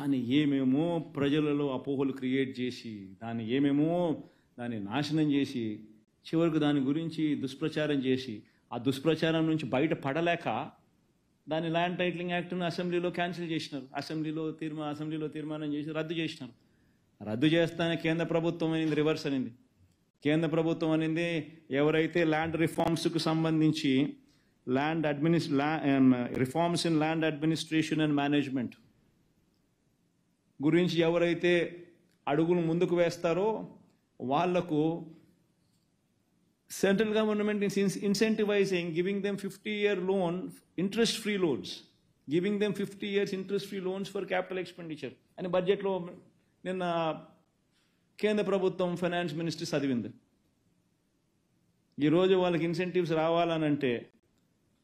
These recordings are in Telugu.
దాన్ని ఏమేమో ప్రజలలో అపోహలు క్రియేట్ చేసి దాన్ని నాశనం చేసి చివరికి దాని గురించి దుష్ప్రచారం చేసి ఆ దుష్ప్రచారం నుంచి బయట పడలేక దాని ల్యాండ్ టైటిలింగ్ యాక్ట్ను అసెంబ్లీలో క్యాన్సిల్ చేసినారు. అసెంబ్లీలో తీర్మానం చేసి రద్దు చేసినారు. రద్దు చేస్తానే కేంద్ర ప్రభుత్వం అనేది రివర్స్ అనింది. కేంద్ర ప్రభుత్వం అనేది ఎవరైతే ల్యాండ్ రిఫార్మ్స్కు సంబంధించి reforms in land administration and management గురించి ఎవరైతే అడుగులు ముందుకు వేస్తారో వాళ్లకు central government is incentivizing giving them 50-year loan, interest-free loans, giving them 50 years interest-free loans for capital expenditure అని బడ్జెట్లో నిన్న కేంద్ర ప్రభుత్వం ఫైనాన్స్ మినిస్టర్ చదివింది. ఈరోజు వాళ్ళకి ఇన్సెంటివ్స్ రావాలనంటే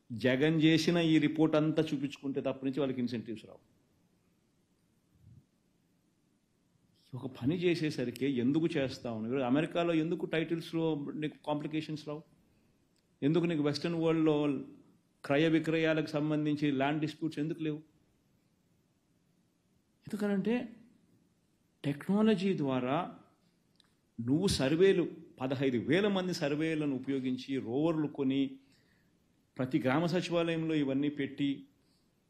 జగన్ చేసిన ఈ రిపోర్ట్ అంతా చూపించుకుంటే తప్ప నుంచి వాళ్ళకి ఇన్సెంటివ్స్ రావు. ఒక పని చేసేసరికి ఎందుకు చేస్తా ఉన్నావు? అమెరికాలో ఎందుకు టైటిల్స్లో నీకు కాంప్లికేషన్స్ రావు? ఎందుకు నీకు వెస్ట్రన్ వరల్డ్లో క్రయ విక్రయాలకు సంబంధించి ల్యాండ్ డిస్ప్యూట్స్ ఎందుకు లేవు? ఎందుకనంటే టెక్నాలజీ ద్వారా నువ్వు సర్వేలు 15,000 మంది సర్వేలను ఉపయోగించి రోవర్లు కొని ప్రతి గ్రామ సచివాలయంలో ఇవన్నీ పెట్టి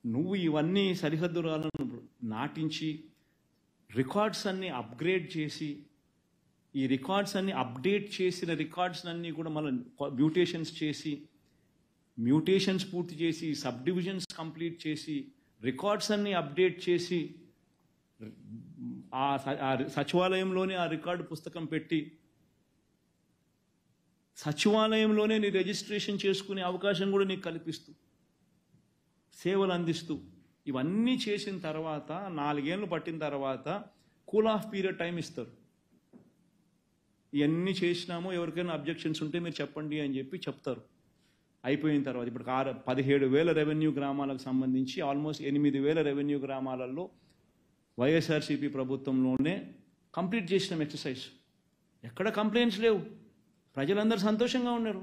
నువ్వు ఇవన్నీ సరిహద్దులను నాటించి రికార్డ్స్ అన్ని అప్గ్రేడ్ చేసి ఈ రికార్డ్స్ అన్ని అప్డేట్ చేసిన రికార్డ్స్ అన్నీ కూడా మళ్ళీ మ్యూటేషన్స్ చేసి మ్యూటేషన్స్ పూర్తి చేసి సబ్ డివిజన్స్ కంప్లీట్ చేసి రికార్డ్స్ అన్ని అప్డేట్ చేసి ఆ సచివాలయంలోనే ఆ రికార్డు పుస్తకం పెట్టి సచివాలయంలోనే నీ రిజిస్ట్రేషన్ చేసుకునే అవకాశం కూడా నీకు కల్పిస్తూ సేవలు అందిస్తూ ఇవన్నీ చేసిన తర్వాత 4 ఏళ్ళు పట్టిన తర్వాత కూల్ ఆఫ్ పీరియడ్ టైం ఇస్తారు. ఇవన్నీ చేసినామో ఎవరికైనా అబ్జెక్షన్స్ ఉంటే మీరు చెప్పండి అని చెప్పి చెప్తారు. అయిపోయిన తర్వాత ఇప్పుడు 17,000 రెవెన్యూ గ్రామాలకు సంబంధించి ఆల్మోస్ట్ 8,000 రెవెన్యూ గ్రామాలలో వైఎస్ఆర్సీపీ ప్రభుత్వంలోనే కంప్లీట్ చేసినాం ఎక్సర్సైజ్. ఎక్కడ కంప్లైంట్స్ లేవు, ప్రజలందరూ సంతోషంగా ఉన్నారు.